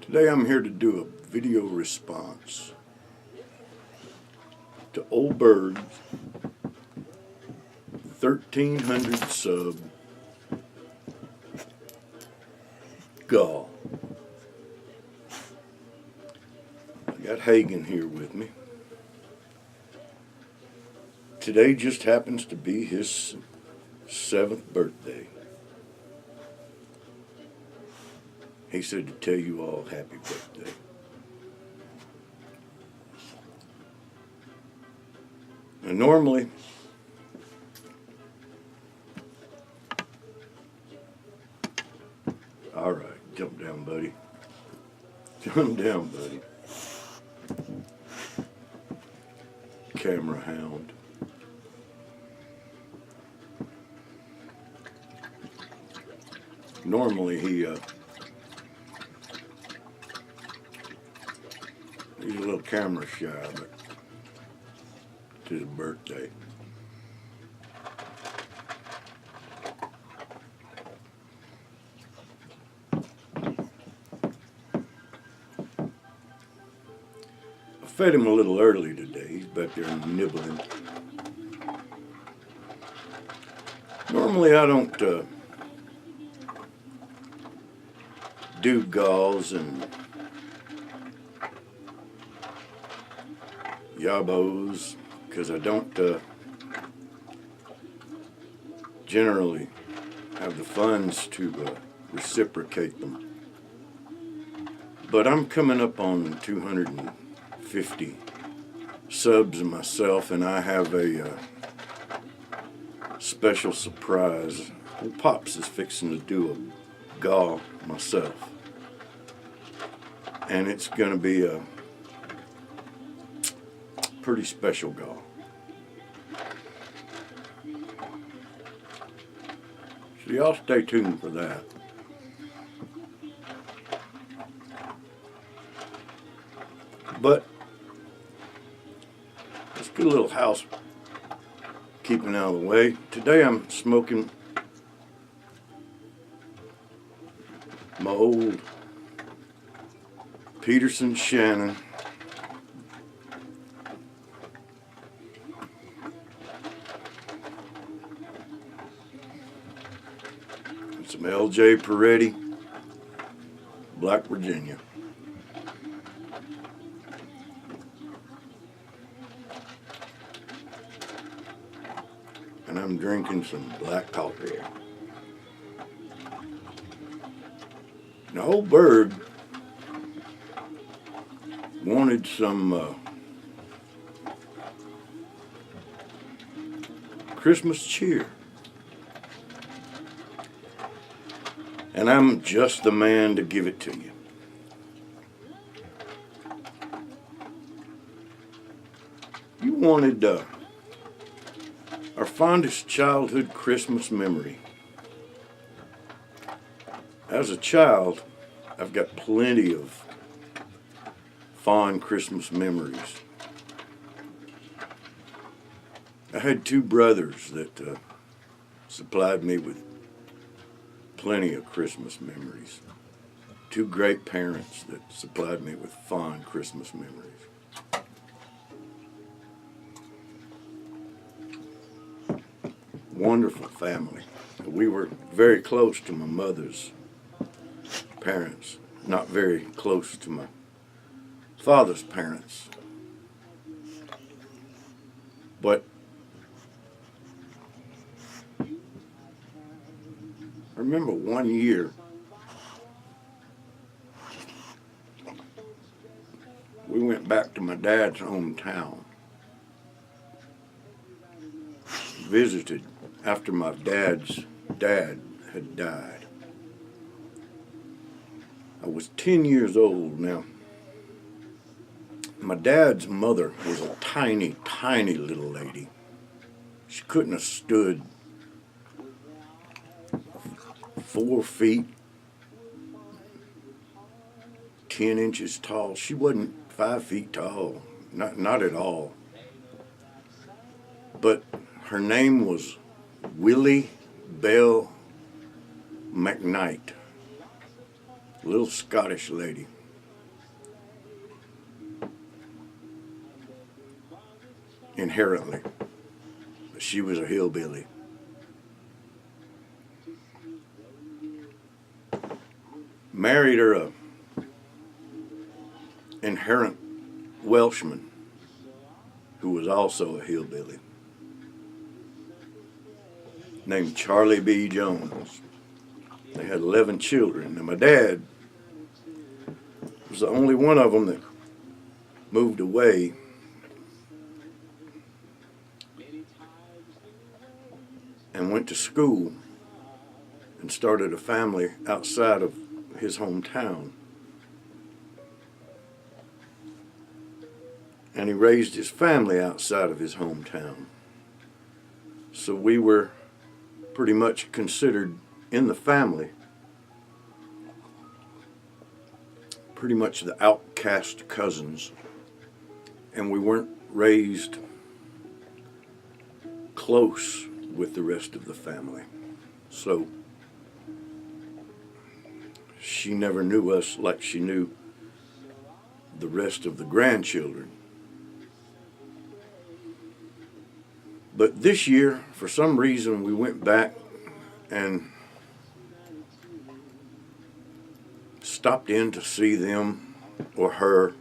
Today I'm here to do a video response to Ole Berg's 1300 sub GAW. I got Hagen here with me. Today just happens to be his 7th birthday. He said to tell you all happy birthday. And normally, all right, jump down, buddy. Jump down, buddy. Camera hound. Normally he's a little camera shy, but it's his birthday. I fed him a little early today. He's back there nibbling. Normally I don't do GAWs and yabos because I don't generally have the funds to reciprocate them. But I'm coming up on 250 subs myself, and I have a special surprise. Ole'Pops is fixing to do a GAW myself, and it's going to be a pretty special GAW. So y'all stay tuned for that. But let's get a little housekeeping out of the way. Today I'm smoking my old Peterson Shannon and some LJ Peretti Black Virginia. And I'm drinking some black coffee. Now, Ole Berg wanted some Christmas cheer. And I'm just the man to give it to you. You wanted our fondest childhood Christmas memory. As a child, I've got plenty of fond Christmas memories. I had 2 brothers that supplied me with plenty of Christmas memories. 2 great parents that supplied me with fond Christmas memories. Wonderful family. We were very close to my mother's parents, not very close to my father's parents. But I remember one year we went back to my dad's hometown, visited after my dad's dad had died. I was 10 years old now. My dad's mother was a tiny, tiny little lady. She couldn't have stood 4 feet, 10 inches tall. She wasn't 5 feet tall, not at all. But her name was Willie McKnight, little Scottish lady. inherently. But she was a hillbilly. Married her a inherent Welshman who was also a hillbilly, named Charlie B. Jones. They had 11 children, and my dad was the only one of them that moved away and went to school and started a family outside of his hometown. And he raised his family outside of his hometown. So we were pretty much considered in the family pretty much the outcast cousins, and we weren't raised close with the rest of the family. So she never knew us like she knew the rest of the grandchildren. But this year, for some reason, we went back and stopped in to see them or her.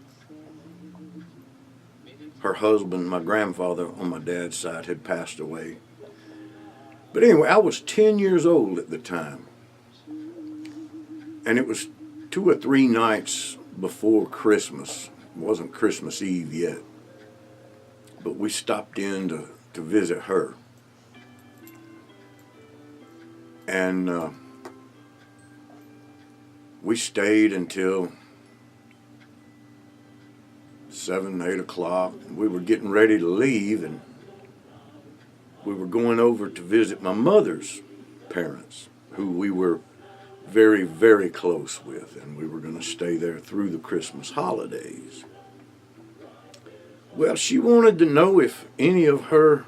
Her husband, my grandfather on my dad's side, had passed away. But anyway, I was 10 years old at the time. And it was 2 or 3 nights before Christmas. It wasn't Christmas Eve yet. But we stopped in to visit her. And we stayed until 7, 8 o'clock. We were getting ready to leave, and we were going over to visit my mother's parents, who we were very, very close with, and we were going to stay there through the Christmas holidays. Well, she wanted to know if any of her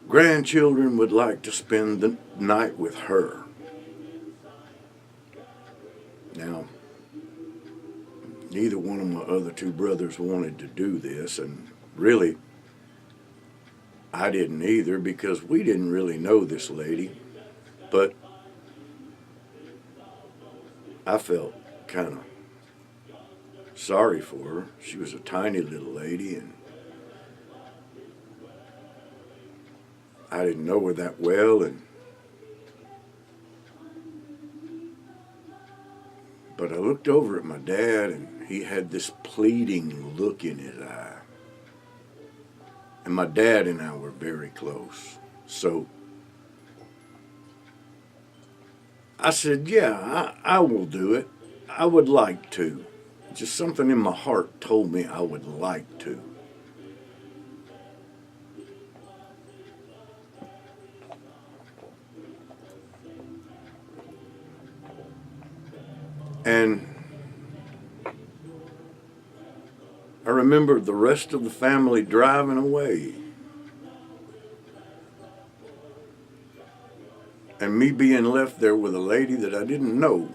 grandchildren would like to spend the night with her. Now, neither one of my other 2 brothers wanted to do this, and really, I didn't either, because we didn't really know this lady, but I felt kind of sorry for her. She was a tiny little lady, and I didn't know her that well, but I looked over at my dad, and he had this pleading look in his eye. And my dad and I were very close. So I said, yeah, I will do it. I would like to. Just something in my heart told me I would like to. And I remember the rest of the family driving away. And me being left there with a lady that I didn't know.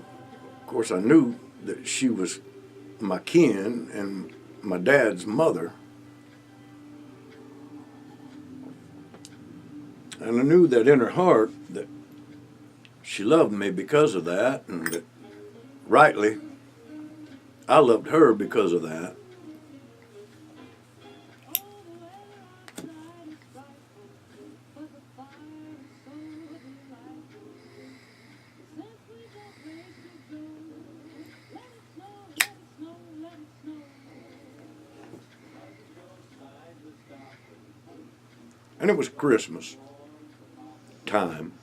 Of course, I knew that she was my kin and my dad's mother. And I knew that in her heart that she loved me because of that, and that rightly, I loved her because of that. And it was Christmas time.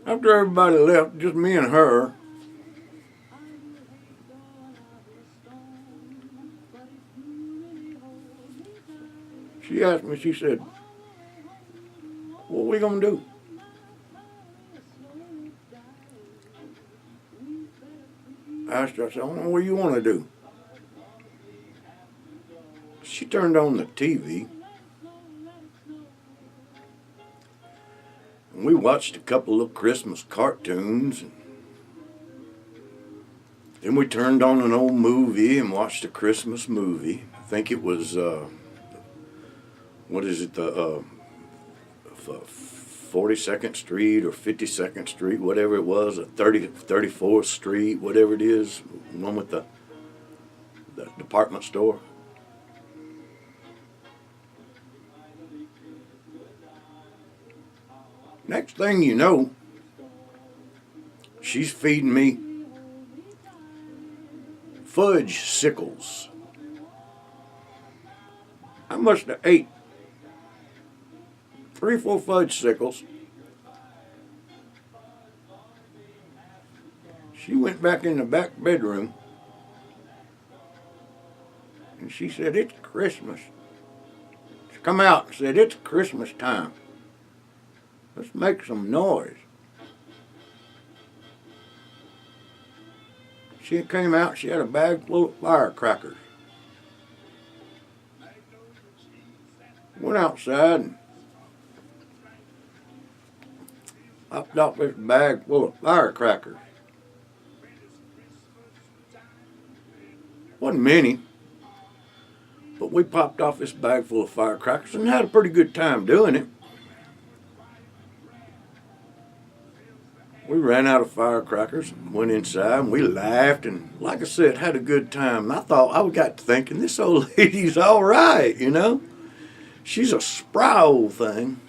After everybody left, just me and her, she asked me, she said, what are we going to do? I asked her, I said, I don't know what you want to do. She turned on the TV. And we watched a couple of Christmas cartoons. And Then we turned on an old movie and watched a Christmas movie. I think it was, what is it, the 42nd Street or 52nd Street, whatever it was, 34th Street, whatever it is, one with the department store. Next thing you know, she's feeding me fudge sickles. I must have ate 3 or 4 fudge sickles. She went back in the back bedroom and she said, "It's Christmas." She come out and said, "It's Christmas time. Let's make some noise." She came out, she had a bag full of firecrackers. Went outside and popped off this bag full of firecrackers. Wasn't many, but we popped off this bag full of firecrackers and had a pretty good time doing it. We ran out of firecrackers, went inside, and we laughed, and like I said, had a good time. I got to thinking, this old lady's all right, you know? She's a spry old thing.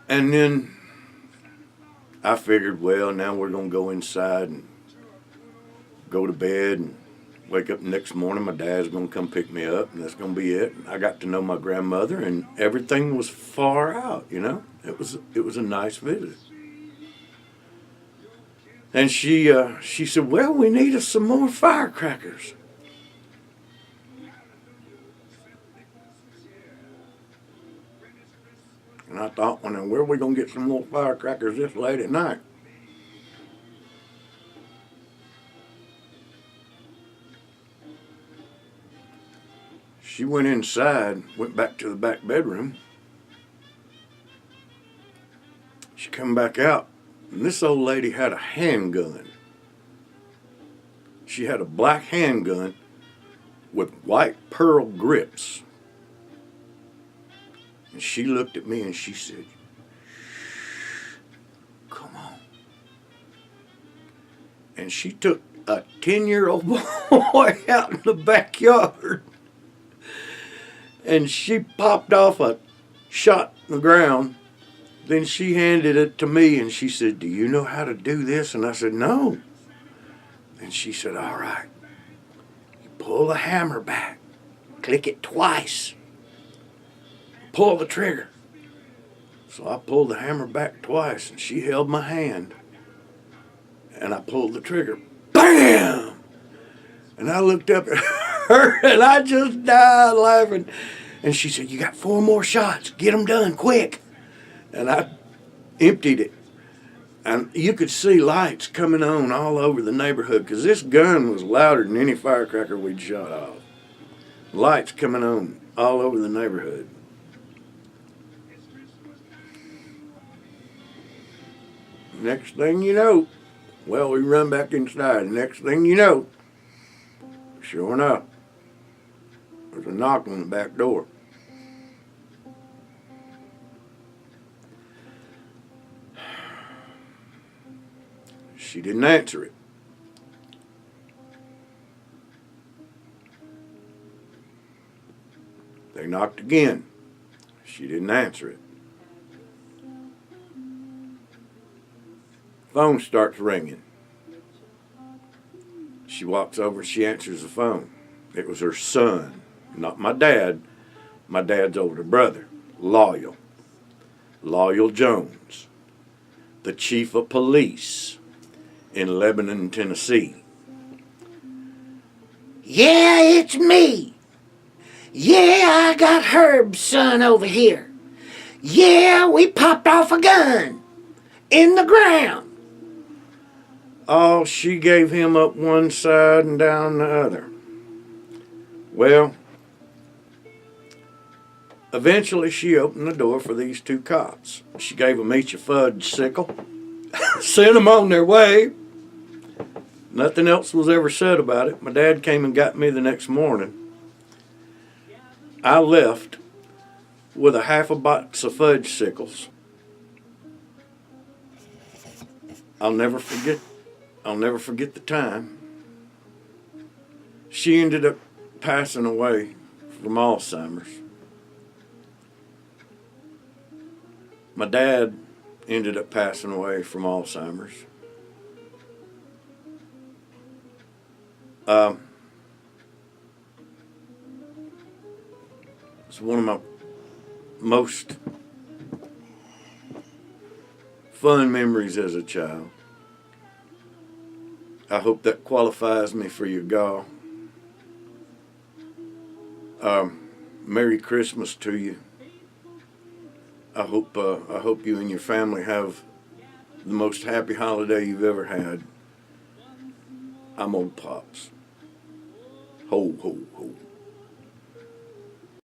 And then I figured, well, now we're going to go inside and go to bed and wake up the next morning. My dad's going to come pick me up, and that's going to be it. I got to know my grandmother, and everything was far out, you know? It was a nice visit. And she said, "Well, we need us some more firecrackers." And I thought, well, now, where are we going to get some more firecrackers this late at night? She went inside, went back to the back bedroom. She come back out, and this old lady had a handgun. She had a black handgun with white pearl grips. And she looked at me and she said, "Shh, come on." And she took a 10-year-old boy out in the backyard, and she popped off a shot in the ground. Then she handed it to me and she said, "Do you know how to do this?" And I said, "No." And she said, "All right, you pull the hammer back, click it twice, pull the trigger." So I pulled the hammer back twice and she held my hand and I pulled the trigger. Bam! And I looked up at her and I just died laughing. And she said, "You got 4 more shots, get them done quick." And I emptied it. And you could see lights coming on all over the neighborhood because this gun was louder than any firecracker we'd shot off. Lights coming on all over the neighborhood. Next thing you know, well, we run back inside. Next thing you know, sure enough, there's a knock on the back door. She didn't answer it. They knocked again. She didn't answer it. Phone starts ringing. She walks over, she answers the phone. It was her son, not my dad. My dad's older brother, Loyal Jones, the chief of police in Lebanon, Tennessee. "Yeah, it's me. Yeah, I got Herb's son over here. Yeah, we popped off a gun in the ground." Oh, she gave him up one side and down the other. Well, eventually she opened the door for these 2 cops. She gave them each a fudge sickle. sent them on their way. Nothing else was ever said about it. My dad came and got me the next morning. I left with a half a box of fudge sickles. I'll never forget the time. She ended up passing away from Alzheimer's. My dad ended up passing away from Alzheimer's. It's one of my most fun memories as a child. I hope that qualifies me for your GAW. Merry Christmas to you. I hope you and your family have the most happy holiday you've ever had. I'm Ole'Pops. Ho, ho, ho.